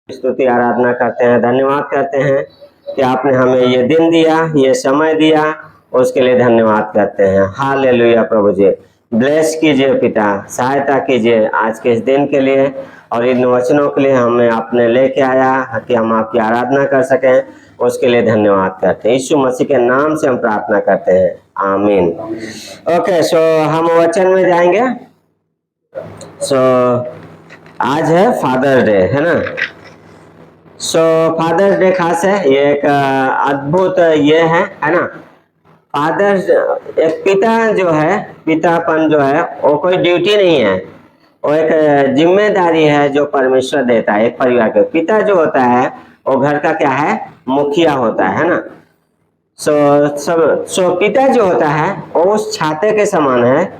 स्तुति आराधना करते हैं, धन्यवाद करते हैं कि आपने हमें ये दिन दिया, ये समय दिया, उसके लिए धन्यवाद करते हैं। हालेलुया प्रभु जी, ब्लेस कीजिए पिता, सहायता कीजिए आज के इस दिन के लिए और इन वचनों के लिए हमें आपने लेके आया कि हम आपकी आराधना कर सकें, उसके लिए धन्यवाद करते हैं। यीशु मसीह के नाम से हम प्रार्थना करते हैं, आमीन। ओके, सो हम वचन में जाएंगे। सो आज है फादर्स डे, है ना। सो फादर्स डे खास है, ये एक अद्भुत ये है ना। फादर्स, एक पिता जो है, पितापन जो है वो कोई ड्यूटी नहीं है, वो एक जिम्मेदारी है जो परमेश्वर देता है एक परिवार के। पिता जो होता है वो घर का क्या है, मुखिया होता है ना। सो पिता जो होता है वो उस छाते के समान है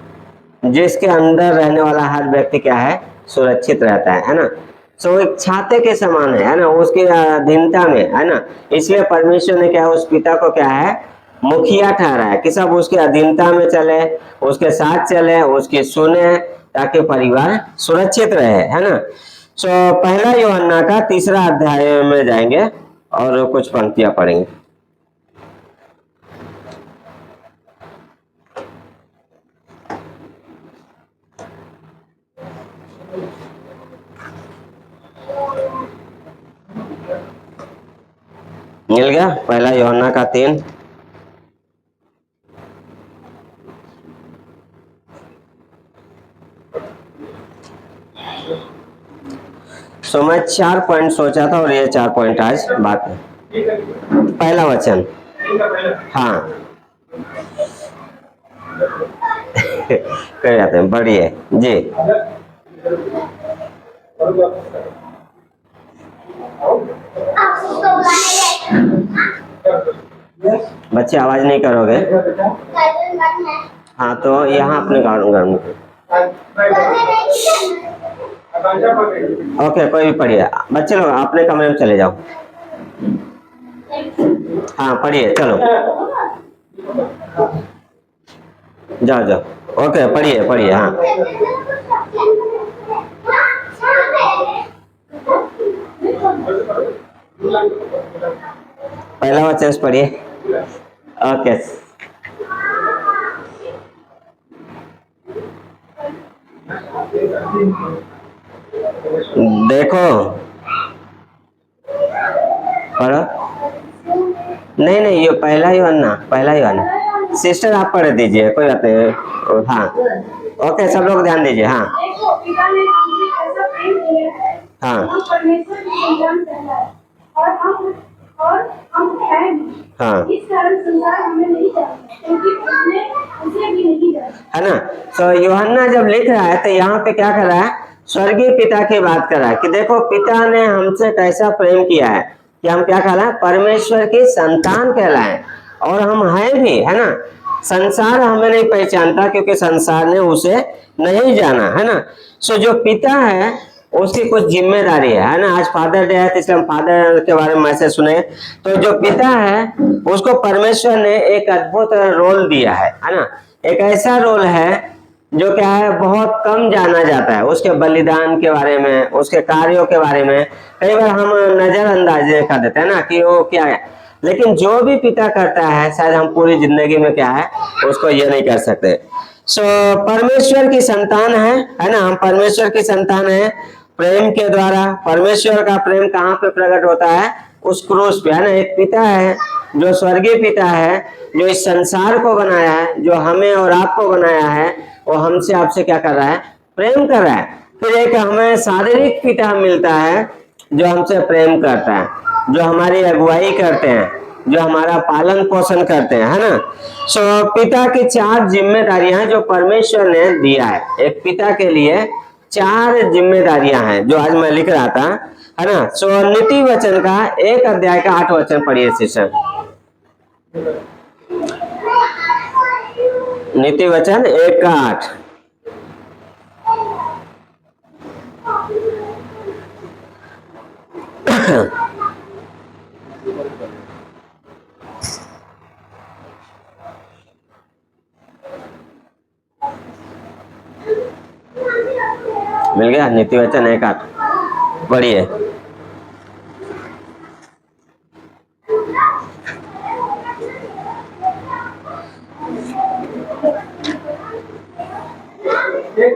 जिसके अंदर रहने वाला हर व्यक्ति क्या है, सुरक्षित रहता है ना। सो एक छाते के समान है ना, उसकी अधीनता में है ना। इसलिए परमेश्वर ने क्या उस पिता को क्या है, मुखिया ठहरा है कि सब उसके अधीनता में चले, उसके साथ चले, उसकी सुने, ताकि परिवार सुरक्षित रहे, है ना। सो पहला यूहन्ना का 3 अध्याय में जाएंगे और कुछ पंक्तियां पढ़ेंगे। मिल गया पहला यूहन्ना का 3। सो मैं 4 पॉइंट सोचा था और ये 4 पॉइंट आज बात है। पहला वचन, हाँ कर जाते हैं, बढ़िए जी। बच्चे आवाज नहीं करोगे? हाँ, तो यहाँ अपने गार्डन ओके, कोई भी पढ़िए। बच्चे लोग अपने कमरे में चले जाओ। हाँ पढ़िए, चलो जाओ जाओ। ओके, पढ़िए पढ़िए। हाँ पहला वचन पढ़िए। ओके, देखो पढ़ो। नहीं नहीं, ये पहला यूहन्ना। सिस्टर आप पढ़ दीजिए, कोई बात नहीं। हाँ ओके, सब लोग ध्यान दीजिए। हाँ हाँ हाँ, इस कारण संसार हमें नहीं जानता क्योंकि उसने उसे भी नहीं जाना, है ना। तो यूहन्ना जब लिख रहा है तो यहाँ पे क्या कर रहा है, स्वर्गीय पिता की बात कर रहा है कि देखो पिता ने हमसे कैसा प्रेम किया है कि हम क्या कहलाए, परमेश्वर की संतान कहलाए, और हम हैं भी, है ना। संसार हमें नहीं पहचानता क्योंकि संसार ने उसे नहीं जाना, है ना। सो जो पिता है उसकी कुछ जिम्मेदारी है ना। आज फादर डे है तो इसलिए हम फादर के बारे में मैसेज सुने। तो जो पिता है उसको परमेश्वर ने एक अद्भुत रोल दिया है ना। एक ऐसा रोल है जो क्या है, बहुत कम जाना जाता है। उसके बलिदान के बारे में, उसके कार्यों के बारे में कई बार हम नजरअंदाज कर देते हैं ना कि वो क्या है। लेकिन जो भी पिता करता है शायद हम पूरी जिंदगी में क्या है उसको ये नहीं कर सकते। सो परमेश्वर की संतान है ना। हम परमेश्वर की संतान है प्रेम के द्वारा। परमेश्वर का प्रेम कहाँ पे प्रकट होता है, उस क्रूस पे, है ना। एक पिता है जो स्वर्गीय पिता है, जो इस संसार को बनाया है, जो हमें और आपको बनाया है, वो हमसे आपसे क्या कर रहा है, प्रेम कर रहा है। फिर एक हमें शारीरिक पिता मिलता है जो हमसे प्रेम करता है, जो हमारी अगुवाई करते हैं, जो हमारा पालन पोषण करते हैं, है ना। सो पिता की 4 जिम्मेदारियां हैं जो परमेश्वर ने दिया है। एक पिता के लिए 4 जिम्मेदारियां हैं जो आज मैं लिख रहा था, है ना। सो नीति वचन का 1 अध्याय का 8 वचन पढ़िए सिस्टर। नीति वचन 1 का 8। मिल गया नीति वचन 1 8, बढ़िए।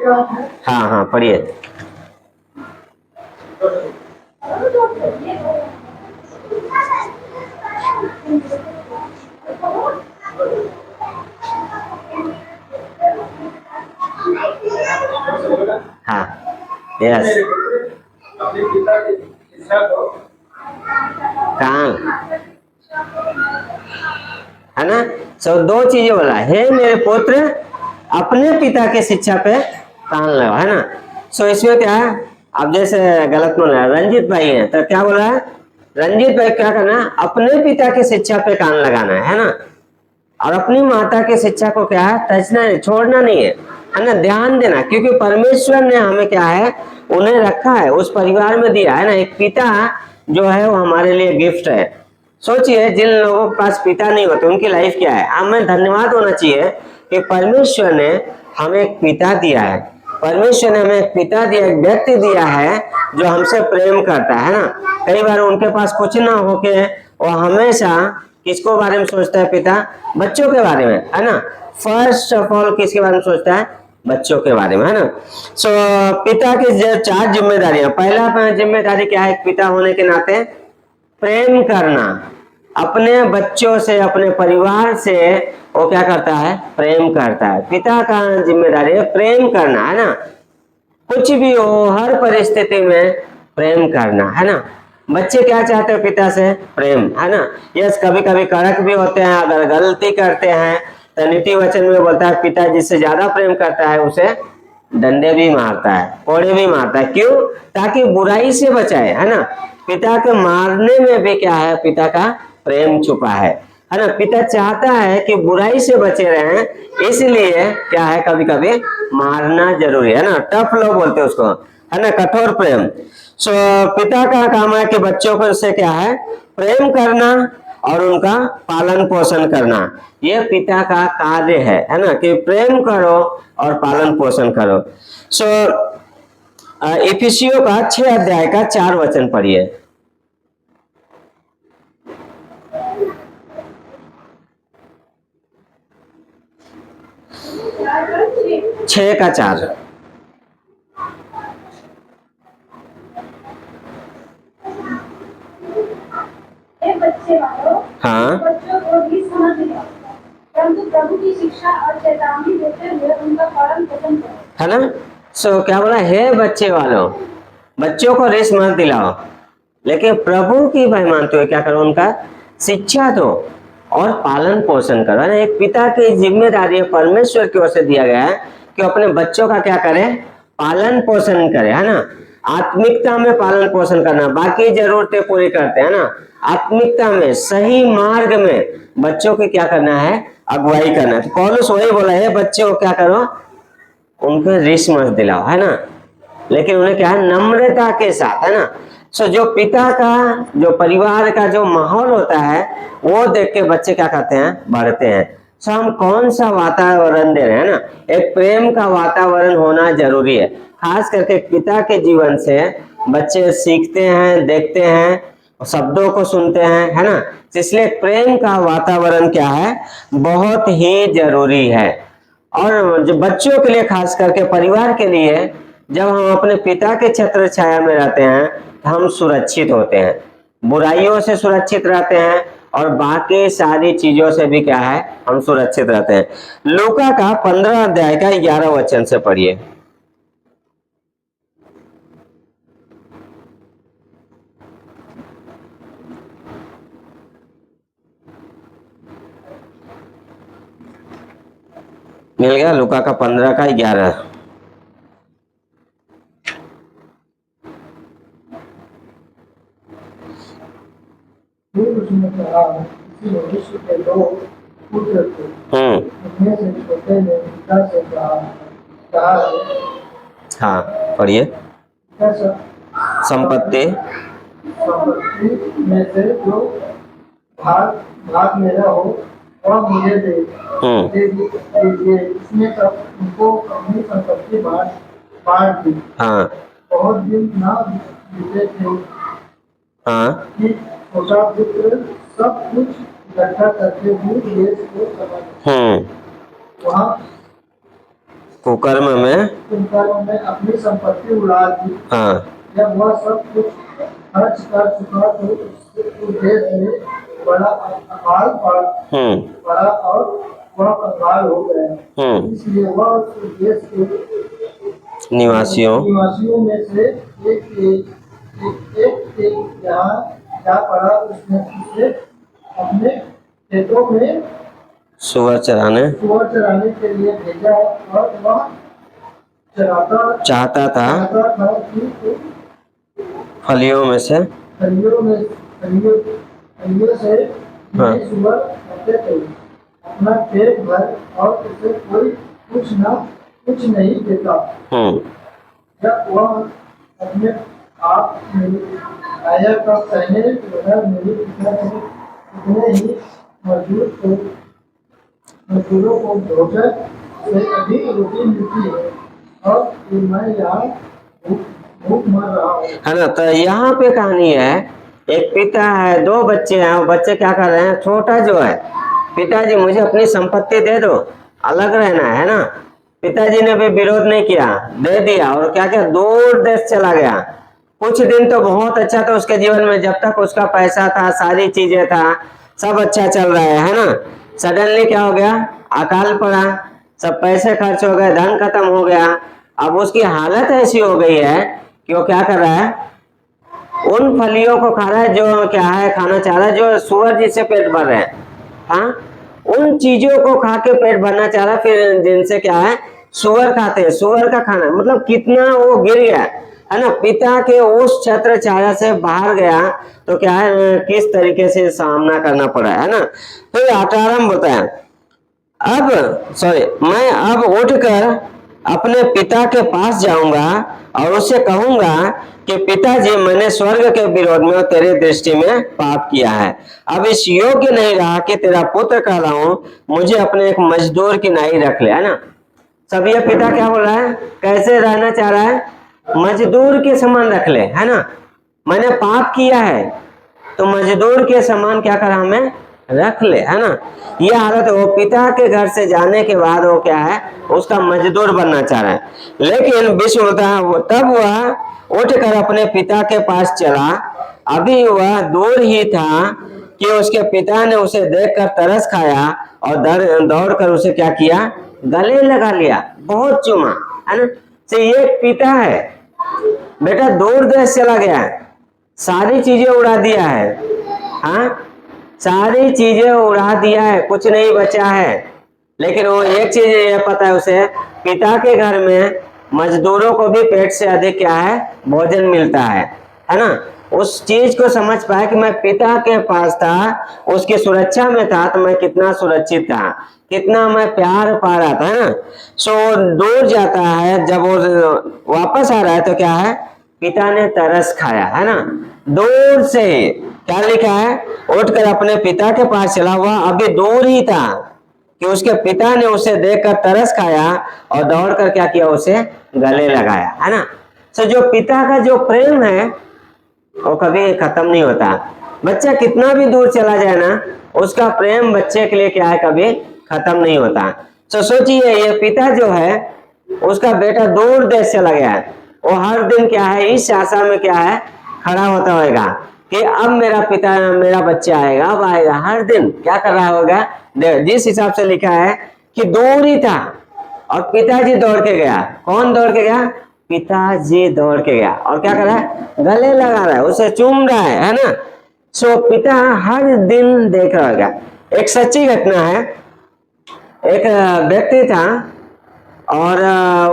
हाँ हाँ पढ़िए। हाँ यस कान है ना। सो दो चीजें बोला है, मेरे पुत्र अपने पिता के शिक्षा पे कान लगा, है ना। सो इसमें क्या है, अब जैसे गलत बोल रहा है, रंजीत भाई है तो क्या बोला है, रंजीत भाई क्या करना है, अपने पिता के शिक्षा पे कान लगाना है ना। और अपनी माता के शिक्षा को क्या है, टचना है, छोड़ना नहीं है ना, ध्यान देना, क्योंकि परमेश्वर ने हमें क्या है, उन्हें रखा है, उस परिवार में दिया है ना। एक पिता जो है वो हमारे लिए गिफ्ट है। सोचिए जिन लोगों के पास पिता नहीं होते उनकी लाइफ क्या है। हमें धन्यवाद होना चाहिए कि परमेश्वर ने हमें एक पिता दिया है, परमेश्वर ने हमें एक पिता दिया, एक व्यक्ति दिया है जो हमसे प्रेम करता है ना। कई बार उनके पास कुछ ना हो के वो हमेशा किसको बारे में सोचता है, पिता बच्चों के बारे में, है ना। फर्स्ट ऑफ ऑल किसके बारे में सोचता है, बच्चों के बारे में, है ना। सो पिता की जो 4 जिम्मेदारियां, पहला जिम्मेदारी क्या है पिता होने के नाते, प्रेम करना। अपने बच्चों से, अपने परिवार से वो क्या करता है, प्रेम करता है। पिता का जिम्मेदारी है प्रेम करना, है ना। कुछ भी हो, हर परिस्थिति में प्रेम करना, है ना। बच्चे क्या चाहते हैं पिता से, प्रेम, है ना। यस कभी कभी कड़क भी होते हैं, अगर गलती करते हैं तो नीति वचन में बोलता है पिता जिससे ज्यादा प्रेम करता है उसे डंडे भी मारता है, कोड़े भी मारता है। क्यों, ताकि बुराई से बचाए, है ना। पिता के मारने में भी क्या है, पिता का प्रेम छुपा है ना। पिता चाहता है कि बुराई से बचे रहें, इसलिए क्या है, कभी कभी मारना जरूरी है ना। टफ लव बोलते हैं उसको, है ना, कठोर प्रेम। सो पिता का काम है कि बच्चों को से क्या है, प्रेम करना और उनका पालन पोषण करना। ये पिता का कार्य है ना, कि प्रेम करो और पालन पोषण करो। सो इफिसियों का 6 अध्याय का 4 वचन पढ़िए। 6 का 4। बच्चे वालों, हाँ बच्चों को भी समझ दिया, परंतु प्रभु की शिक्षा और चेतावनी देते हुए उनका पालन पोषण करो, है ना। सो क्या बोला, हे बच्चे वालों, बच्चों को रेस मत दिलाओ, लेकिन प्रभु की भय मानते हुए क्या करो, उनका शिक्षा दो और पालन पोषण करो, है ना। एक पिता की जिम्मेदारी परमेश्वर की ओर से दिया गया है कि अपने बच्चों का क्या करे, पालन पोषण करे, है ना। आत्मिकता में पालन पोषण करना, बाकी जरूरतें पूरी करते हैं ना। आत्मिकता में, सही मार्ग में बच्चों को क्या करना है, अगुवाई करना है। तो पौलुस वही बोला है, बच्चों को क्या करो, उनको रिस मत दिलाओ, है ना, लेकिन उन्हें क्या है, नम्रता के साथ, है ना। सो जो पिता का, जो परिवार का जो माहौल होता है वो देख के बच्चे क्या करते हैं, बढ़ते हैं। सो हम कौन सा वातावरण दे रहे हैं ना, एक प्रेम का वातावरण होना जरूरी है। खास करके पिता के जीवन से बच्चे सीखते हैं, देखते हैं, शब्दों को सुनते हैं, है ना। इसलिए प्रेम का वातावरण क्या है, बहुत ही जरूरी है। और जो बच्चों के लिए, खास करके परिवार के लिए, जब हम अपने पिता के छत्र छाया में रहते हैं तो हम सुरक्षित होते हैं, बुराइयों से सुरक्षित रहते हैं और बाकी सारी चीजों से भी क्या है, हम सुरक्षित रहते हैं। लूका का 15 अध्याय का 11 वचन से पढ़िए। मिल गया, लूका का 15 का 11। उसने कहा, किसी मनुष्य के 2 पुत्र थे, उनमें से छोटे ने पिता से कहा है, हाँ पढ़िए। पिता संपत्ति में से जो भाग मेरा हो वह मुझे दे दीजिए। इसने तब उनको अपनी संपत्ति बांट दी। हाँ बहुत दिन न बीते थे हाँ कि छोटा पुत्र सब कुछ इकट्ठा करके दूर देश को चला गया। वहाँ कुकर्म में अपनी संपत्ति उड़ा दी। हाँ जब वह सब कुछ खर्च कर चुका तो उस देश में बड़ा अकाल पड़ा और वह कंगाल हो गया। इसलिए वह उस देश के निवासियों में से एक के यहाँ जा पड़ा। उसने उसे अपने खेतों में सुअर चराने के लिए भेजा और वह चाहता था कि फलियों से हाँ सुअर खाते थे, अपना पेट भर और उसे कोई कुछ नहीं देता। जब वह अपने आप आया का कहने लगा, मेरे पिता ने इतने ही मजदूरों को भोजन से अधिक रोटी मिलती है और मैं यहाँ भूख मर रहा हूँ। है ना। तो यहाँ पे कहानी है, एक पिता है, दो बच्चे हैं। वो बच्चे क्या कर रहे हैं, छोटा जो है, पिताजी मुझे अपनी संपत्ति दे दो, अलग रहना है ना। पिताजी ने भी विरोध नहीं किया, दे दिया। और क्या क्या दूर देश चला गया। कुछ दिन तो बहुत अच्छा था उसके जीवन में, जब तक उसका पैसा था, सारी चीजें था, सब अच्छा चल रहा है ना। सडनली क्या हो गया, अकाल पड़ा, सब पैसे खर्च हो गए, धन खत्म हो गया। अब उसकी हालत ऐसी हो गई है कि वो क्या कर रहा है, उन फलियों को खा रहा है जो क्या है, खाना चाह रहा है जो सुअर जिससे पेट भर रहे हैं। हाँ, उन चीजों को खा के पेट भरना चाह रहा है, फिर जिनसे क्या है, सुअर खाते हैं, सुअर का खाना। मतलब कितना वो गिर गया है ना, पिता के उस छत्र छाया से बाहर गया तो क्या है, किस तरीके से सामना करना पड़ा है ना। तो 18 बताया, मैं अब उठकर अपने पिता के पास जाऊंगा और उससे कहूंगा कि पिताजी, मैंने स्वर्ग के विरोध में और तेरे दृष्टि में पाप किया है। अब इस योग्य नहीं रहा कि तेरा पुत्र कहलाऊं, मुझे अपने एक मजदूर की नाई रख ले, है ना। सब ये पिता क्या बोल रहा है, कैसे रहना चाह रहा है, मजदूर के समान रख ले, है ना। मैंने पाप किया है तो मजदूर के समान क्या करा, हमें रख ले, है ना। यह हालत है। वो पिता के घर से जाने के बाद वो क्या है, उसका मजदूर बनना चाह रहा है। लेकिन विश्व तब वह उठकर अपने पिता के पास चला। अभी वह दूर ही था कि उसके पिता ने उसे देखकर तरस खाया और दौड़कर उसे क्या किया, गले लगा लिया, बहुत चूमा, है ना। तो ये पिता है, बेटा दूर देश चला गया है, सारी चीजें उड़ा दिया है, हाँ, सारी चीजें उड़ा दिया है, कुछ नहीं बचा है। लेकिन वो एक चीज ये पता है उसे, पिता के घर में मजदूरों को भी पेट से अधिक क्या है, भोजन मिलता है ना। उस चीज को समझ पाया कि मैं पिता के पास था, उसकी सुरक्षा में था, तो मैं कितना सुरक्षित था, कितना मैं प्यार पा रहा था, है ना। सो दूर जाता है, जब वो वापस आ रहा है तो क्या है, पिता ने तरस खाया, है ना। दूर से क्या लिखा है, उठकर अपने पिता के पास चला हुआ, अभी दूर ही था कि उसके पिता ने उसे देखकर तरस खाया और दौड़कर क्या किया, उसे गले लगाया, है ना। सो जो पिता का जो प्रेम है वो कभी खत्म नहीं होता। बच्चा कितना भी दूर चला जाए ना, उसका प्रेम बच्चे के लिए क्या है, कभी खत्म नहीं होता। तो सोचिए, ये पिता जो है, उसका बेटा दूर देश चला गया है, वो हर दिन क्या है, इस आशा में क्या है, खड़ा होता होगा कि अब मेरा पिता, मेरा बच्चा आएगा, अब आएगा। हर दिन क्या कर रहा होगा, जिस हिसाब से लिखा है कि दूर ही था और पिताजी दौड़ के गया। कौन दौड़ के गया, पिताजी दौड़ के गया और क्या कर रहा है, गले लगा रहा है, उसे चूम रहा है ना। सो पिता हर दिन देख रहा होगा। एक सच्ची घटना है, एक व्यक्ति था और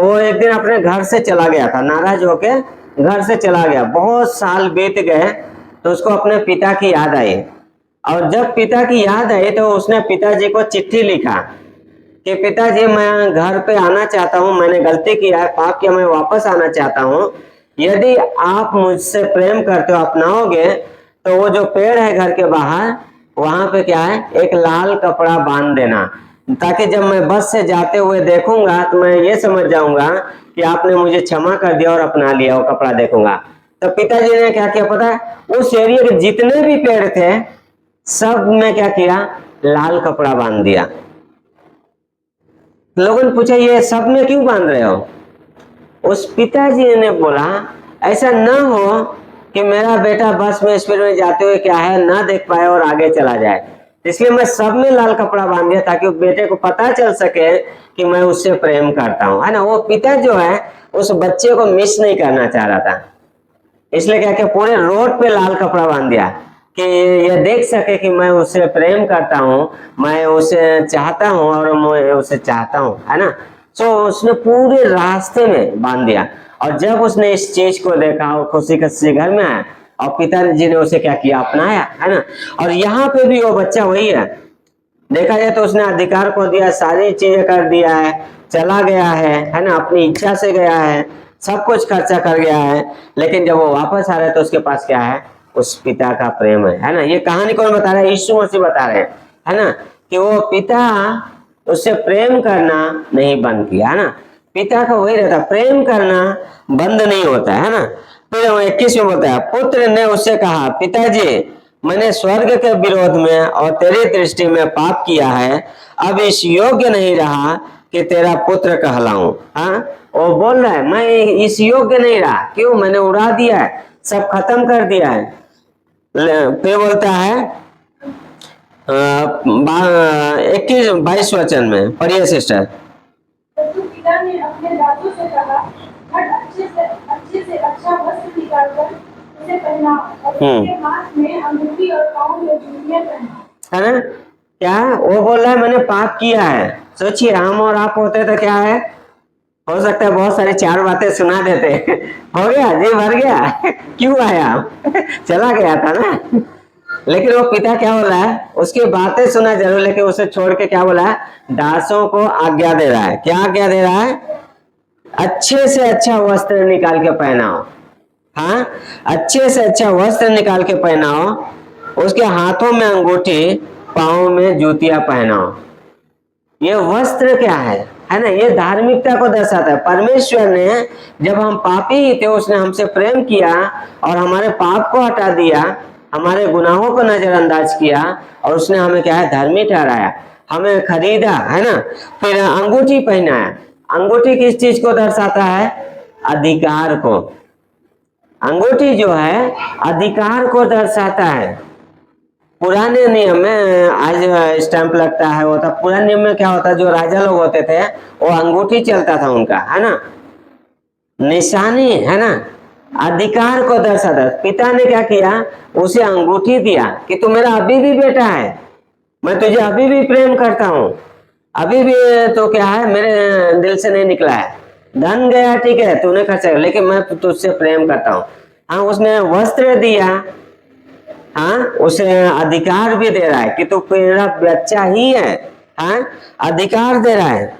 वो एक दिन अपने घर से चला गया था, नाराज होके घर से चला गया। बहुत साल बीत गए तो उसको अपने पिता की याद आई, और जब पिता की याद आई तो उसने पिताजी को चिट्ठी लिखा कि पिताजी, मैं घर पे आना चाहता हूँ, मैंने गलती किया है, पाप किया, मैं वापस आना चाहता हूँ। यदि आप मुझसे प्रेम करते हो, अपनाओगे, तो वो जो पेड़ है घर के बाहर, वहां पे क्या है, एक लाल कपड़ा बांध देना, ताकि जब मैं बस से जाते हुए देखूंगा तो मैं ये समझ जाऊंगा कि आपने मुझे क्षमा कर दिया और अपना लिया, वो कपड़ा देखूंगा। तो पिताजी ने क्या किया पता है, उस एरिया के जितने भी पेड़ थे सब में क्या किया, लाल कपड़ा बांध दिया। लोगों ने पूछा ये सब में क्यों बांध रहे हो? उस पिताजी ने बोला ऐसा न हो कि मेरा बेटा बस में स्पीड में जाते हुए क्या है ना देख पाए और आगे चला जाए, इसलिए मैं सब में लाल कपड़ा बांध दिया ताकि बेटे को पता चल सके कि मैं उससे प्रेम करता हूँ, है ना। वो पिता जो है उस बच्चे को मिस नहीं करना चाह रहा था, इसलिए क्या पूरे रोड पे लाल कपड़ा बांध दिया कि ये देख सके कि मैं उससे प्रेम करता हूँ, मैं उसे चाहता हूँ और मैं उसे चाहता हूँ, है ना। तो उसने पूरे रास्ते में बांध दिया और जब उसने इस चीज को देखा और खुशी खुशी घर में आया और पिताजी ने उसे क्या किया, अपनाया, है ना। और यहाँ पे भी वो बच्चा वही है, देखा जाए तो उसने अधिकार को दिया, सारी चीजें कर दिया है, चला गया है ना, अपनी इच्छा से गया है, सब कुछ खर्चा कर गया है, लेकिन जब वो वापस आ रहा है तो उसके पास क्या है, उस पिता का प्रेम है ना। ये कहानी कौन बता रहा है? यीशु मसीह बता रहे हैं, है ना, कि वो पिता उससे प्रेम करना नहीं बंद किया, है ना। पिता का वही रहता, प्रेम करना बंद नहीं होता है ना। फिर 21 में बोलता है, पुत्र ने उससे कहा, पिताजी मैंने स्वर्ग के विरोध में और तेरी दृष्टि में पाप किया है, अब इस योग्य नहीं रहा कि तेरा पुत्र कहलाऊं। हाँ, वो बोल रहा है मैं इस योग्य नहीं रहा, क्यों? मैंने उड़ा दिया है, सब खत्म कर दिया है। फिर बोलता है 21-22 वचन में, पढ़िए सिस्टर। तो पिता ने अपने दासों से कहा, हट अच्छे से अच्छा वस्त्र निकालकर उसे पहनाओ और उसके हाथ में अंगूठी और पांव में जूतियां पहनाओ, है ना। क्या वो बोल रहा है? मैंने पाप किया है। सोचिए हम और आप होते तो क्या है, हो सकता है बहुत सारी 4 बातें सुना देते हो गया जी, भर गया क्यों आया चला गया था ना। लेकिन वो पिता क्या बोला है, उसकी बातें सुना जरूर, लेकिन उसे छोड़ के क्या बोला है, दासों को आज्ञा दे रहा है। क्या आज्ञा दे रहा है? अच्छे से अच्छा वस्त्र निकाल के पहनाओ। हाँ, अच्छे से अच्छा वस्त्र निकाल के पहनाओ, उसके हाथों में अंगूठी, पांव में जूतियां पहनाओ। ये वस्त्र क्या है ना, ये धार्मिकता को दर्शाता है। परमेश्वर ने जब हम पापी ही थे उसने हमसे प्रेम किया और हमारे पाप को हटा दिया, हमारे गुनाहों को नजरअंदाज किया और उसने हमें क्या है, धर्मी ठहराया, हमें खरीदा, है ना। फिर अंगूठी पहनाया। अंगूठी किस चीज को दर्शाता है? अधिकार को। अंगूठी जो है अधिकार को दर्शाता है। पुराने नियम में आज स्टैंप लगता है, वो था पुराने नियम में क्या होता है, जो राजा लोग होते थे वो अंगूठी चलता था उनका, है ना, निशानी, है ना, अधिकार को दर्शाता। पिता ने क्या किया, उसे अंगूठी दिया कि तू मेरा अभी भी बेटा है, मैं तुझे अभी भी प्रेम करता हूँ, अभी भी तो क्या है, मेरे दिल से नहीं निकला है, धन गया ठीक है तूने खर्चा, लेकिन मैं तुझसे प्रेम करता हूँ। हाँ, उसने वस्त्र दिया, हाँ, उसे अधिकार भी दे रहा है कि तू मेरा बच्चा ही है, हाँ, अधिकार दे रहा है।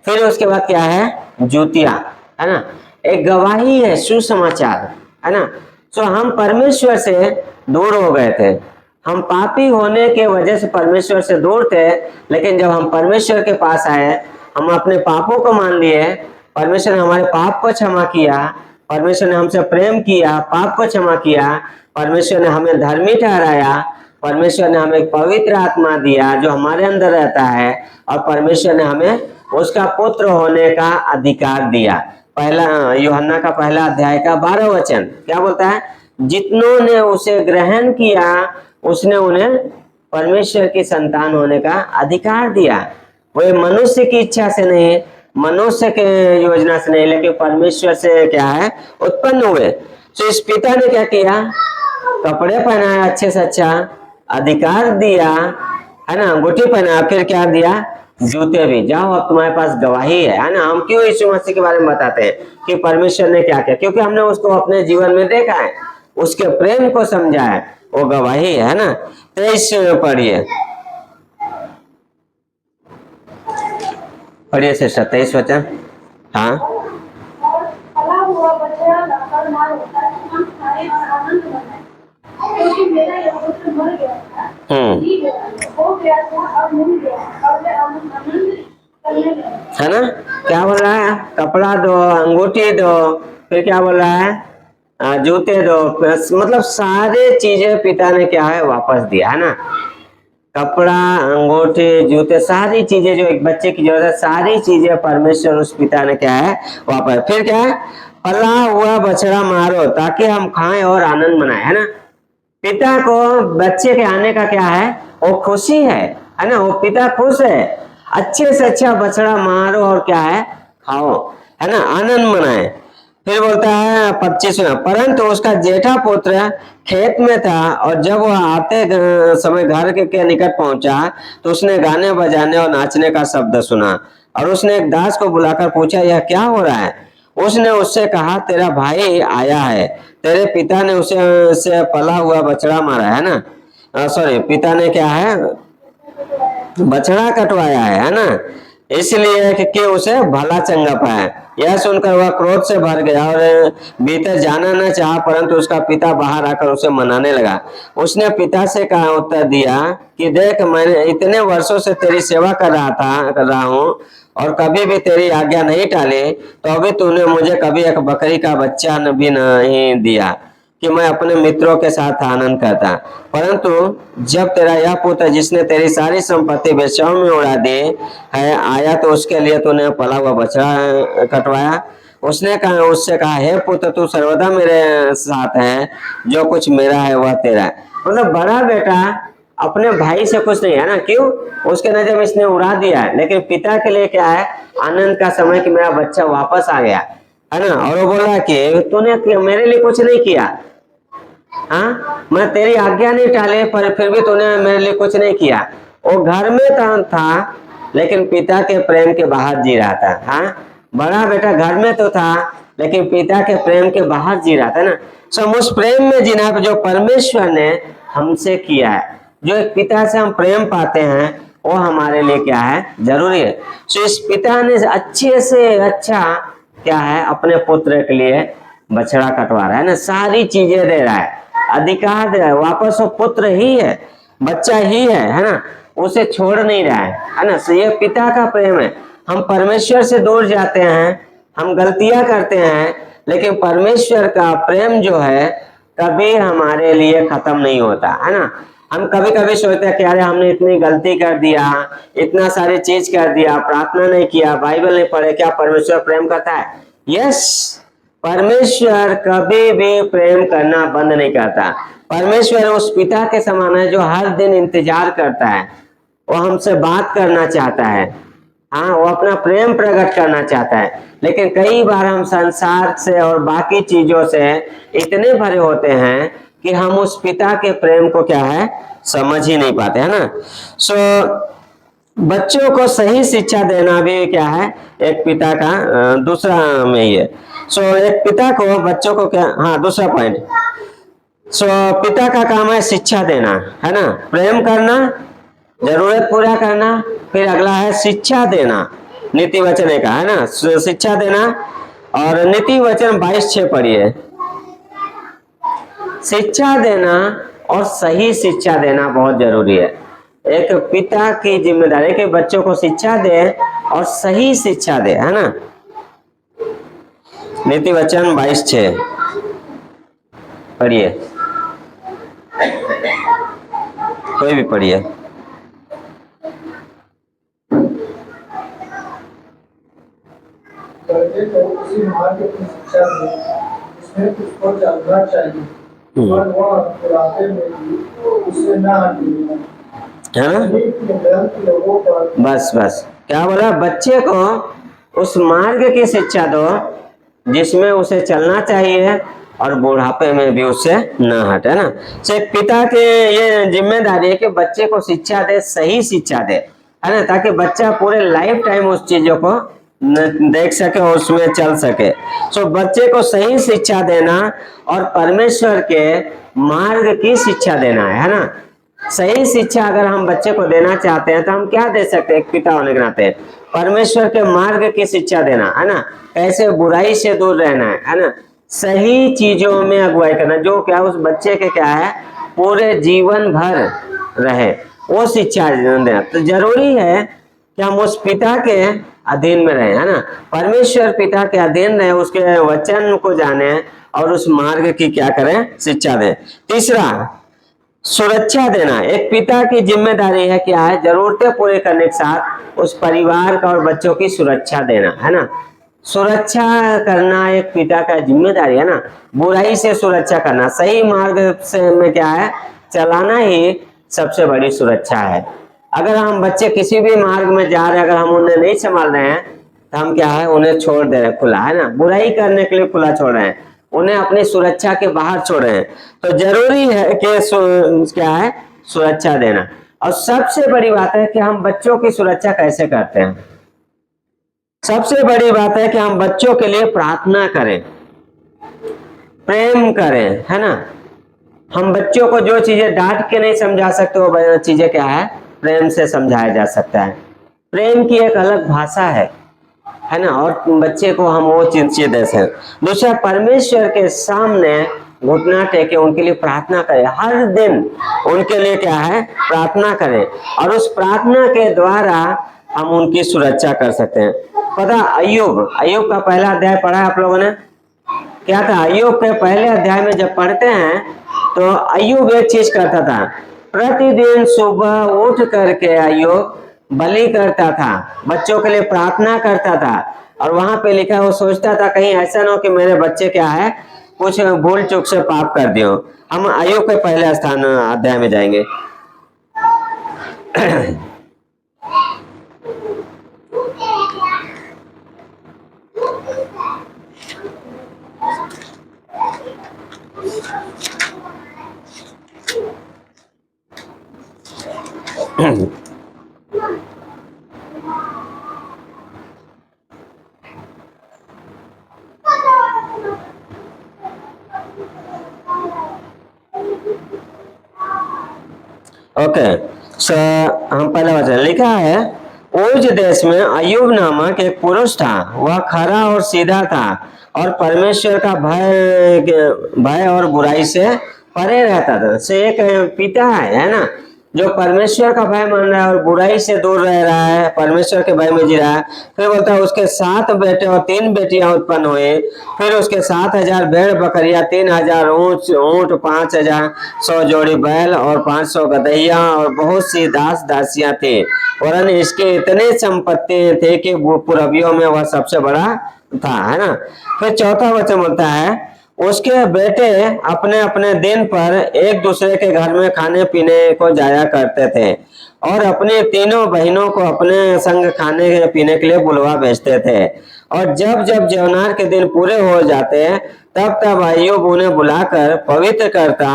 फिर उसके बाद क्या है, जूतियां, है ना, एक गवाही है, सुसमाचार, है ना। सो हम परमेश्वर से दूर हो गए थे, हम पापी होने के वजह से परमेश्वर से दूर थे, लेकिन जब हम परमेश्वर के पास आए, हम अपने पापों को मान लिए, परमेश्वर ने हमारे पाप को क्षमा किया, परमेश्वर ने हमसे प्रेम किया, पाप को क्षमा किया, परमेश्वर ने हमें धर्मी ठहराया, परमेश्वर ने हमें पवित्र आत्मा दिया जो हमारे अंदर रहता है, और परमेश्वर ने हमें उसका पुत्र होने का अधिकार दिया। पहला यूहन्ना का पहला अध्याय का 12 वचन क्या बोलता है, जितनों ने उसे ग्रहण किया उसने उन्हें परमेश्वर की संतान होने का अधिकार दिया। वे मनुष्य की इच्छा से नहीं, मनुष्य के योजना से नहीं, लेकिन परमेश्वर से क्या है, उत्पन्न हुए। तो इस पिता ने क्या किया, कपड़े पहनाया अच्छे से अच्छा, अधिकार दिया, है ना, अंगूठी पहनाया, फिर क्या दिया, जूते भी। जाओ अब तुम्हारे पास गवाही है ना। हम क्यों यीशु मसीह के बारे में बताते हैं कि परमेश्वर ने क्या किया, क्योंकि हमने उसको अपने जीवन में देखा है, उसके प्रेम को समझा है, वो गवाही है ना। 23 पढ़िए, पढ़िए से 27 वचन। हाँ, और फला हुआ बछड़ा लाकर मार होता है, हम खाएं और आनंद मनाएं, क्योंकि मेरा यह पुत्र मर गया था, जी गया, हो गया था और मिल गया, और वे आनंद करने लगे, है ना। क्या बोल रहा है, कपड़ा दो, अंगूठी दो, फिर क्या बोल रहा है, जूते दो, मतलब सारे चीजें पिता ने क्या है, वापस दिया, है ना। कपड़ा, अंगूठी, जूते, सारी चीजें जो एक बच्चे की जरूरत है, सारी चीजें परमेश्वर उस पिता ने क्या है वापस। फिर क्या है, पला हुआ बछड़ा मारो ताकि हम खाएं और आनंद मनाएं, है ना। पिता को बच्चे के आने का क्या है, वो खुशी है ना। वो पिता खुश है, अच्छे से अच्छा बछड़ा मारो और क्या है, खाओ, है ना, आनंद मनाए। फिर बोलता है 25 में, परंतु उसका जेठा पुत्र खेत में था और जब वह आते समय घर के निकट पहुंचा तो उसने गाने बजाने और नाचने का शब्द सुना और उसने एक दास को बुलाकर पूछा, यह क्या हो रहा है। उसने उससे कहा, तेरा भाई आया है, तेरे पिता ने उसे पला हुआ बछड़ा मारा है ना, सॉरी, पिता ने क्या है, बछड़ा कटवाया है ना, इसलिए कि उसे भला चंगा पाए। यह सुनकर वह क्रोध से भर गया और भीतर जाना न चाहा, परंतु उसका पिता बाहर आकर उसे मनाने लगा। उसने पिता से कहा, उत्तर दिया कि देख, मैंने इतने वर्षों से तेरी सेवा कर रहा हूँ और कभी भी तेरी आज्ञा नहीं टाली, तो अभी तूने मुझे कभी एक बकरी का बच्चा भी नहीं दिया कि मैं अपने मित्रों के साथ आनंद करता। परंतु जब तेरा यह पुत्र जिसने तेरी सारी संपत्ति वेश्याओं में उड़ा दी है आया, तो उसके लिए तूने पला हुआ बछड़ा कटवाया। उससे कहा, हे पुत्र, तू सर्वदा मेरे साथ है, जो कुछ मेरा है वह तेरा है। मतलब बड़ा बेटा अपने भाई से खुश नहीं है ना, क्यों, उसके नजर में इसने उड़ा दिया है, लेकिन पिता के लिए क्या है, आनंद का समय कि मेरा बच्चा वापस आ गया, है ना। और वो बोला कि तूने मेरे लिए कुछ नहीं किया, हाँ, मैं तेरी आज्ञा नहीं टाले, पर फिर भी तूने मेरे लिए कुछ नहीं किया। वो घर में था लेकिन पिता के प्रेम के बाहर जी रहा था। हाँ, बड़ा बेटा घर में तो था लेकिन पिता के प्रेम के बाहर जी रहा था ना। सब उस प्रेम में जीना जो परमेश्वर ने हमसे किया है, जो एक पिता से हम प्रेम पाते हैं, वो हमारे लिए क्या है, जरूरी है। सो इस पिता ने अच्छे से अच्छा क्या है, अपने पुत्र के लिए बछड़ा कटवा रहा है ना, सारी चीजें दे रहा है, अधिकार दे रहा है, वापस वो पुत्र ही है, बच्चा ही है ना, उसे छोड़ नहीं रहा है ना। तो ये पिता का प्रेम है। हम परमेश्वर से दूर जाते हैं, हम गलतियां करते हैं, लेकिन परमेश्वर का प्रेम जो है कभी हमारे लिए खत्म नहीं होता, है ना। हम कभी कभी सोचते हैं कि अरे हमने इतनी गलती कर दिया, इतना सारी चीज कर दिया, प्रार्थना नहीं किया, बाइबल नहीं पढ़े, क्या परमेश्वर प्रेम करता है? यस, परमेश्वर कभी भी प्रेम करना बंद नहीं करता। परमेश्वर उस पिता के समान है जो हर दिन इंतजार करता है, वो हमसे बात करना चाहता है, हाँ, वो अपना प्रेम प्रकट करना चाहता है। लेकिन कई बार हम संसार से और बाकी चीजों से इतने भरे होते हैं कि हम उस पिता के प्रेम को क्या है, समझ ही नहीं पाते, है ना। सो बच्चों को सही शिक्षा देना भी क्या है, एक पिता का दूसरा में ही है। सो एक पिता को बच्चों को क्या, हाँ, दूसरा पॉइंट, सो पिता का काम है शिक्षा देना, है ना, प्रेम करना, जरूरत पूरा करना, फिर अगला है शिक्षा देना। नीति वचन का है ना, शिक्षा देना। और नीति वचन 22:6 पढ़िए। शिक्षा देना और सही शिक्षा देना बहुत जरूरी है। एक पिता की जिम्मेदारी है कि बच्चों को शिक्षा दे और सही शिक्षा दे, है ना। नीति वचन 22:6 पढ़िए, कोई भी पढ़िए। उसी मार्ग की शिक्षा में जिसमें उसको चलना चाहिए और वह बुढ़ापे में भी उससे न हटेगा, है ना। लोगों पर बस बस क्या बोला, बच्चे को उस मार्ग की शिक्षा दो जिसमें उसे चलना चाहिए और बुढ़ापे में भी उससे न हटे, ना। तो पिता के ये जिम्मेदारी है कि बच्चे को शिक्षा दे, सही शिक्षा दे, है ना, ताकि बच्चा पूरे लाइफ टाइम उस चीजों को देख सके और उसमें चल सके। सो बच्चे को सही शिक्षा देना और परमेश्वर के मार्ग की शिक्षा देना है ना। सही शिक्षा अगर हम बच्चे को देना चाहते हैं तो हम क्या दे सकते हैं, एक पिता होने के नाते परमेश्वर के मार्ग की शिक्षा देना, है ना, कैसे बुराई से दूर रहना है ना, सही चीजों में अगुवाई करना, जो क्या उस बच्चे के क्या है पूरे जीवन भर रहे, वो शिक्षा देना। तो जरूरी है कि हम उस पिता के अधीन में रहे, है ना, परमेश्वर पिता के अधीन रहे, उसके वचन को जाने और उस मार्ग की क्या करें, शिक्षा दें। तीसरा, सुरक्षा देना एक पिता की जिम्मेदारी है। क्या है? जरूरतें पूरे करने के साथ उस परिवार का और बच्चों की सुरक्षा देना, है ना। सुरक्षा करना एक पिता का जिम्मेदारी है ना। बुराई से सुरक्षा करना, सही मार्ग से में क्या है, चलाना ही सबसे बड़ी सुरक्षा है। अगर हम बच्चे किसी भी मार्ग में जा रहे हैं, अगर हम उन्हें नहीं संभाल रहे हैं तो हम क्या है, उन्हें छोड़ दे रहे हैं खुला, है ना। बुराई करने के लिए खुला छोड़ रहे हैं, उन्हें अपनी सुरक्षा के बाहर छोड़ रहे हैं। तो जरूरी है कि क्या है, सुरक्षा देना। और सबसे बड़ी बात है कि हम बच्चों की सुरक्षा कैसे करते हैं। सबसे बड़ी बात है कि हम बच्चों के लिए प्रार्थना करें, प्रेम करें, है ना। हम बच्चों को जो चीजें डांट के नहीं समझा सकते वो चीजें क्या है, प्रेम से समझाया जा सकता है। प्रेम की एक अलग भाषा है ना। और बच्चे को हम वो चीजें दे सकते। दूसरा, परमेश्वर के सामने घुटना टेके उनके लिए प्रार्थना करें, हर दिन उनके लिए क्या है, प्रार्थना करें। और उस प्रार्थना के द्वारा हम उनकी सुरक्षा कर सकते हैं। पता, अय्यूब का पहला अध्याय पढ़ा आप लोगों ने? क्या था? अय्यूब के पहले अध्याय में जब पढ़ते हैं तो अय्यूब एक चीज करता था। प्रतिदिन सुबह उठ करके अय्यूब बलि करता था, बच्चों के लिए प्रार्थना करता था। और वहां पे लिखा, वो सोचता था कहीं ऐसा ना हो कि मेरे बच्चे क्या है, कुछ भूल चूक से पाप कर दियो। हम अय्यूब के पहले स्थान अध्याय में जाएंगे। ओके, सो हम पहले वचन लिखा है, ऊज देश में अय्यूब नामक एक पुरुष था। वह खरा और सीधा था और परमेश्वर का भय और बुराई से परे रहता था। से एक पिता है ना, जो परमेश्वर का भय मान रहा है और बुराई से दूर रह रहा है, परमेश्वर के भय में जी रहा है। फिर बोलता है उसके 7 बेटे और 3 बेटियां उत्पन्न हुए। फिर उसके 7,000 भेड़ बकरियां, 3,000 ऊंट, 5,100 जोड़ी बैल और 500 गदहिया और बहुत सी दास दासियां थी। वरन इसके इतने संपत्ति थे कि पुरबियों में वह सबसे बड़ा था, है ना। फिर चौथा वचन बोलता है, उसके बेटे अपने अपने दिन पर एक दूसरे के घर में खाने पीने को जाया करते थे और अपने तीनों बहनों को अपने संग खाने पीने के लिए बुलवा भेजते थे। और जब जब जवनार के दिन पूरे हो जाते तब तब अय्यूब उन्हें बुलाकर पवित्र करता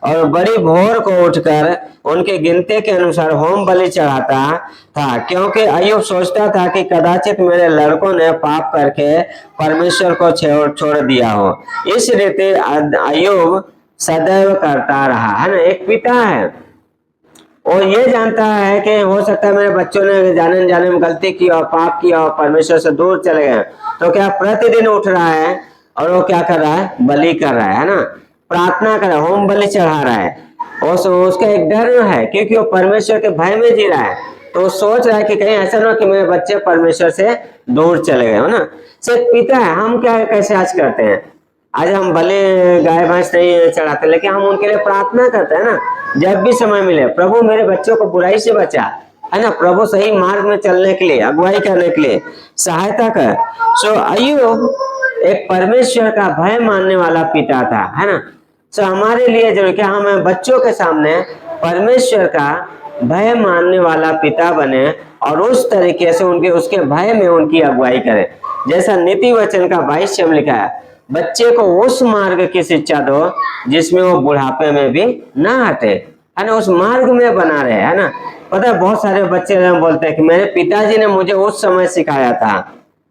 और बड़ी भोर को उठकर उनके गिनती के अनुसार होम बलि चढ़ाता था, क्योंकि अय्यूब सोचता था कि कदाचित मेरे लड़कों ने पाप करके परमेश्वर को छोड़ दिया हो। इस रीति अय्यूब सदैव करता रहा, है ना। एक पिता है, और ये जानता है कि हो सकता है मेरे बच्चों ने जाने में गलती की और पाप किया और परमेश्वर से दूर चले गए, तो क्या प्रतिदिन उठ रहा है और वो क्या कर रहा है, बलि कर रहा है ना, प्रार्थना कर रहा है, होम बलि चढ़ा रहा है। और उसका एक डर है क्योंकि वो परमेश्वर के भय में जी रहा है। तो वो सोच रहा है कि कहीं ऐसा ना हो कि मेरे बच्चे परमेश्वर से दूर चले गए, हो ना। सिर्फ पिता है। हम क्या कैसे आज करते हैं, आज हम भले गाय भैंस नहीं चढ़ाते, लेकिन हम उनके लिए प्रार्थना करते हैं ना, जब भी समय मिले, प्रभु मेरे बच्चों को बुराई से बचा, है ना। प्रभु सही मार्ग में चलने के लिए, अगुवाई करने के लिए सहायता कर। सो अय्यूब एक परमेश्वर का भय मानने वाला पिता था, है ना। सो हमारे लिए जो क्या, हमें बच्चों के सामने परमेश्वर का भय मानने वाला पिता बने और उस तरीके से उसके भय में उनकी अगुवाई करें। जैसा नीति वचन का 22 में लिखा है, बच्चे को उस मार्ग की शिक्षा दो जिसमें वो बुढ़ापे में भी ना हटे, है ना, उस मार्ग में बना रहे, है ना। पता है बहुत सारे बच्चे बोलते हैं कि मेरे पिताजी ने मुझे उस समय सिखाया था,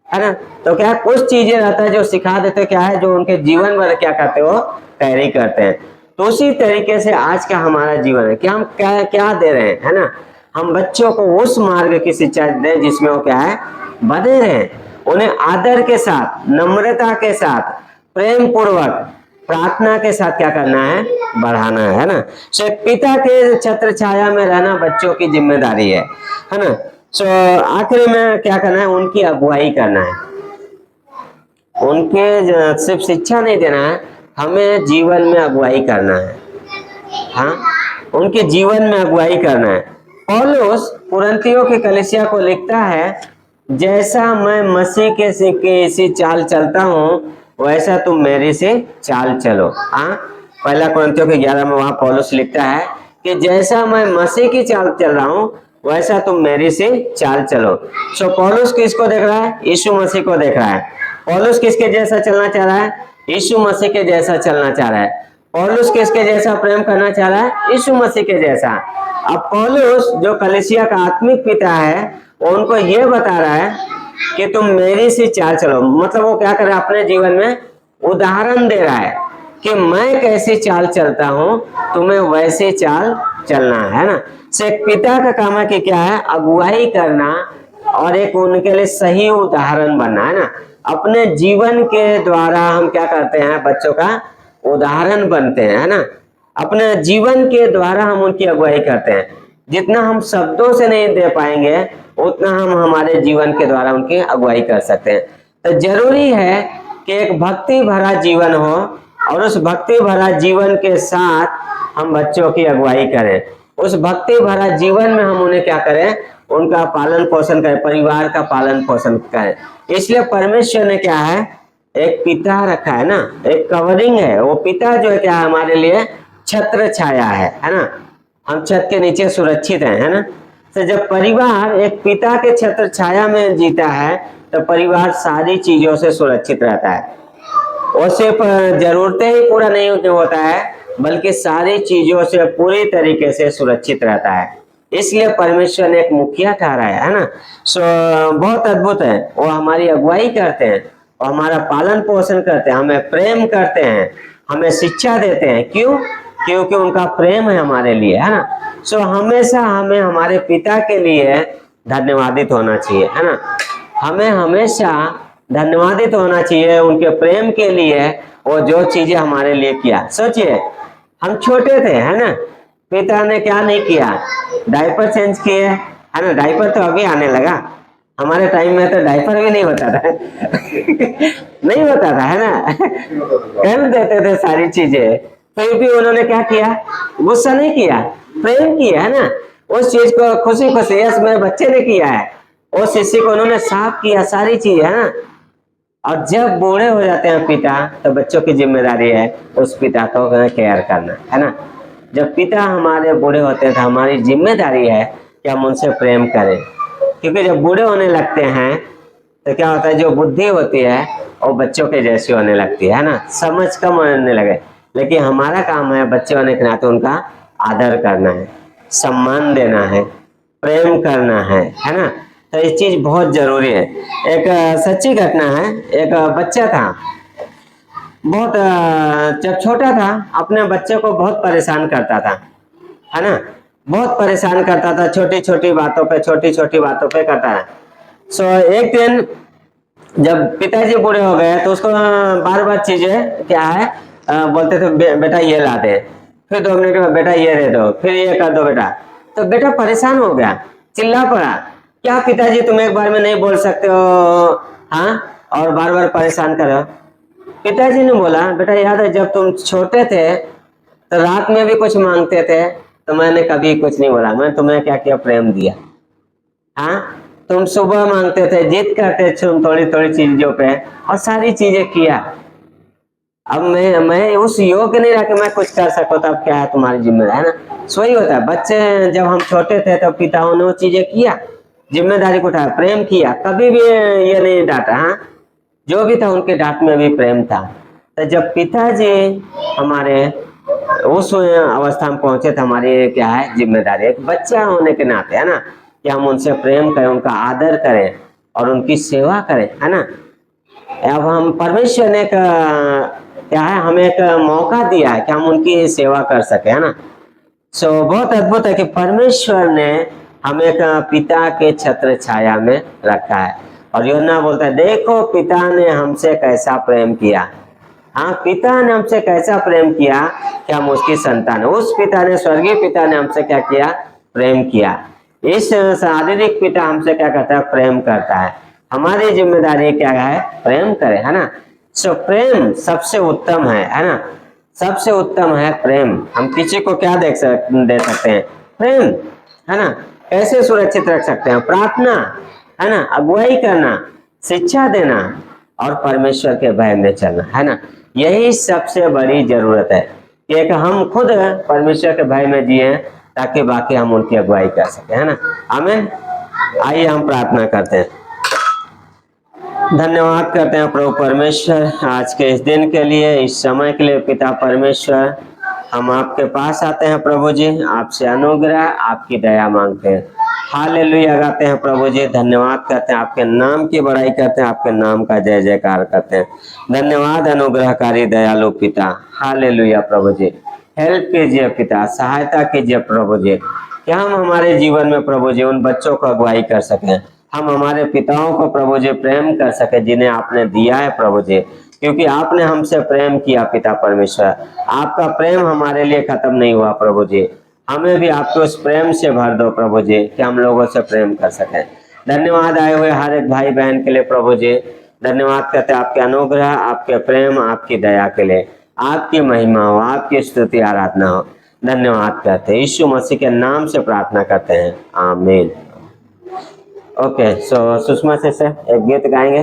है ना। तो क्या कुछ चीजें रहता है जो सिखा देते, क्या है जो उनके जीवन में क्या करते हो, कैरी करते हैं। तो उसी तरीके से आज का हमारा जीवन है कि हम क्या दे रहे हैं, है ना। हम बच्चों को उस मार्ग की शिक्षा दें जिसमें वो क्या है, बने रहे। उन्हें आदर के साथ, नम्रता के साथ, प्रेम पूर्वक, प्रार्थना के साथ क्या करना है, बढ़ाना है ना। सो पिता के छत्र छाया में रहना बच्चों की जिम्मेदारी है ना। सो आखिरी में क्या करना है, उनकी अगुवाई करना है। उनके सिर्फ शिक्षा नहीं देना है, हमें जीवन में अगुवाई करना है। हाँ, उनके जीवन में अगुवाई करना है। पौलुस कुरिन्थियों की कलीसिया को लिखता है, जैसा मैं मसीह के इसी चाल चलता हूँ वैसा तुम मेरी से चाल चलो। हाँ, पहला कुरिन्थियों के 11 में वहां पौलुस लिखता है कि जैसा मैं मसीह की चाल चल रहा हूँ वैसा तुम मेरी से चाल चलो। सो पौलुस किसको देख रहा है? यीशु मसीह को देख रहा है। पौलुस किसके जैसा चलना चाह रहा है? यीशु मसीह के जैसा चलना चाह रहा है। पौलुस किसके जैसा प्रेम करना चाह रहा है? यीशु मसीह के जैसा। अब पौलुस जो कलीसिया का आत्मिक पिता है वो उनको ये बता रहा है कि तुम मेरी सी चाल चलो। मतलब वो क्या कर रहा है? अपने जीवन में उदाहरण दे रहा है कि मैं कैसी चाल चलता हूं, तुम्हें वैसे चाल चलना है ना। से एक पिता का काम है कि क्या है? अगुवाई करना और एक उनके लिए सही उदाहरण बनना, है ना। अपने जीवन के द्वारा हम क्या करते हैं? बच्चों का उदाहरण बनते हैं, है ना। अपने जीवन के द्वारा हम उनकी अगुवाई करते हैं। जितना हम शब्दों से नहीं दे पाएंगे उतना हम हमारे जीवन के द्वारा उनकी अगुवाई कर सकते हैं। तो जरूरी है कि एक भक्ति भरा जीवन हो और उस भक्ति भरा जीवन के साथ हम बच्चों की अगुवाई करें। उस भक्ति भरा जीवन में हम उन्हें क्या करें? उनका पालन पोषण करें, परिवार का पालन पोषण करें। इसलिए परमेश्वर ने क्या है? एक पिता रखा है ना, एक कवरिंग है। वो पिता जो है क्या है? हमारे लिए छत्र छाया है ना। हम छत के नीचे सुरक्षित हैं, है ना। तो जब परिवार एक पिता के छत्र छाया में जीता है तो परिवार सारी चीजों से सुरक्षित रहता है। वो सिर्फ जरूरतें ही पूरा नहीं होता है बल्कि सारी चीजों से पूरी तरीके से सुरक्षित रहता है। इसलिए परमेश्वर ने एक मुखिया ठहराया है ना। सो बहुत अद्भुत है। वो हमारी अगुवाई करते हैं, वो हमारा पालन पोषण करते हैं, हमें प्रेम करते हैं, हमें शिक्षा देते हैं। क्यों? क्योंकि उनका प्रेम है हमारे लिए, है ना। सो हमेशा हमें हमारे पिता के लिए धन्यवादित होना चाहिए, है ना। हमें हमेशा धन्यवादित होना चाहिए उनके प्रेम के लिए, वो जो चीजें हमारे लिए किया। सोचिए, हम छोटे थे, है ना, पिता ने क्या नहीं किया? डायपर चेंज किए, है ना। डायपर तो अभी आने लगा, हमारे टाइम में तो डायपर भी नहीं होता था नहीं होता था, है ना कर देते थे सारी चीजें। फिर भी उन्होंने क्या किया? गुस्सा नहीं किया, प्रेम किया, है ना। उस चीज को खुशी खुशी, यस मेरे बच्चे ने किया है, उस शिष्य को उन्होंने साफ किया, सारी चीज, है ना। और जब बूढ़े हो जाते हैं पिता तो बच्चों की जिम्मेदारी है उस पिता को केयर करना, है ना। जब पिता हमारे बूढ़े होते हैं तो हमारी जिम्मेदारी है कि हम उनसे प्रेम करें। क्योंकि जब बूढ़े होने लगते हैं तो क्या होता है? जो बुद्धि होती है वो बच्चों के जैसी होने लगती है ना, समझ कम होने लगे। लेकिन हमारा काम है बच्चे होने के नाते उनका आदर करना है, सम्मान देना है, प्रेम करना है ना। तो ये चीज बहुत जरूरी है। एक सच्ची घटना है। एक बच्चा था, बहुत जब छोटा था अपने बच्चे को बहुत परेशान करता था, है ना। बहुत परेशान करता था, छोटी छोटी बातों पे करता है। सो एक दिन जब पिताजी बूढ़े हो गए तो उसको बार बार चीजें क्या है बोलते थे, बेटा ये ला दे, फिर 2 मिनट में बेटा ये दे दो, फिर ये कर दो बेटा। तो बेटा परेशान हो गया, चिल्ला पड़ा, क्या पिताजी तुम एक बार में नहीं बोल सकते हो? हाँ, और बार बार परेशान कर रहे हो। पिताजी ने बोला, बेटा याद है जब तुम छोटे थे तो रात में भी कुछ मांगते थे तो मैंने कभी कुछ नहीं बोला, मैं तुम्हें क्या किया? प्रेम दिया। हाँ, तुम सुबह मांगते थे, जिद करते थे थोड़ी थोड़ी चीजों पे और सारी चीजें किया। अब मैं उस योग्य नहीं रहा कि मैं कुछ कर सकूं, तब क्या है? तुम्हारी जिम्मेदारी, है ना। सही होता है। बच्चे जब हम छोटे थे तो पिताओं ने वो चीजें किया, जिम्मेदारी को उठाया, प्रेम किया, कभी भी ये नहीं डांटा। हाँ, जो भी था उनके डांट में भी प्रेम था। तो जब पिताजी हमारे उस अवस्था में पहुंचे तो हमारी क्या है? जिम्मेदारी, एक बच्चा होने के नाते, है ना, कि हम उनसे प्रेम करें, उनका आदर करें और उनकी सेवा करें, है ना। अब हम परमेश्वर ने क्या है? हमें एक मौका दिया है कि हम उनकी सेवा कर सके, है ना। सो बहुत अद्भुत है कि परमेश्वर ने हमें एक पिता के छत्र छाया में रखा है। और यूहन्ना बोलता है, देखो पिता ने हमसे कैसा प्रेम किया। हाँ, पिता ने हमसे कैसा प्रेम किया कि हम उसकी संतान। उस पिता ने, स्वर्गीय पिता ने हमसे क्या किया? प्रेम किया। इस शारीरिक पिता हमसे क्या करता है? प्रेम करता है। हमारी जिम्मेदारी क्या है? प्रेम करें, है ना। सो प्रेम सबसे उत्तम है ना। सबसे उत्तम है प्रेम। हम किसी को क्या दे सकते हैं? प्रेम, है ना। कैसे सुरक्षित रख सकते हैं? प्रार्थना, है ना, अगुवाई करना, शिक्षा देना और परमेश्वर के भय में चलना, है ना। यही सबसे बड़ी जरूरत है कि एक हम खुद परमेश्वर के भय में जिए ताकि बाकी हम उनकी अगुवाई कर सके, है ना। आमीन। आइए हम प्रार्थना करते हैं। धन्यवाद करते हैं प्रभु परमेश्वर आज के इस दिन के लिए, इस समय के लिए। पिता परमेश्वर, हम आपके पास आते हैं प्रभु जी, आपसे अनुग्रह, आपकी दया मांगते हैं। हालेलुया गाते हैं प्रभु जी, धन्यवाद करते हैं, आपके नाम की बड़ाई करते हैं, आपके नाम का जय जयकार करते हैं। धन्यवाद अनुग्रहकारी दयालु पिता। हालेलुया प्रभु जी, हेल्प कीजिए पिता, सहायता कीजिए प्रभु जी, कि हम हमारे जीवन में प्रभु जी उन बच्चों को अगुवाई कर सकें, हम हमारे पिताओं को प्रभु जी प्रेम कर सके जिन्हें आपने दिया है प्रभु जी, क्योंकि आपने हमसे प्रेम किया पिता परमेश्वर। आपका प्रेम हमारे लिए खत्म नहीं हुआ प्रभु जी, हमें भी आपके उस प्रेम से भर दो प्रभु जी कि हम लोगों से प्रेम कर सकें। धन्यवाद आए हुए हर एक भाई बहन के लिए प्रभु जी, धन्यवाद करते आपके अनुग्रह, आपके प्रेम, आपकी दया के लिए। आपकी महिमा हो, आपकी स्तुति आराधना हो। धन्यवाद करते हैं, यीशु मसीह के नाम से प्रार्थना करते हैं, आमीन। ओके, सो सुषमा से एक गीत गाएंगे।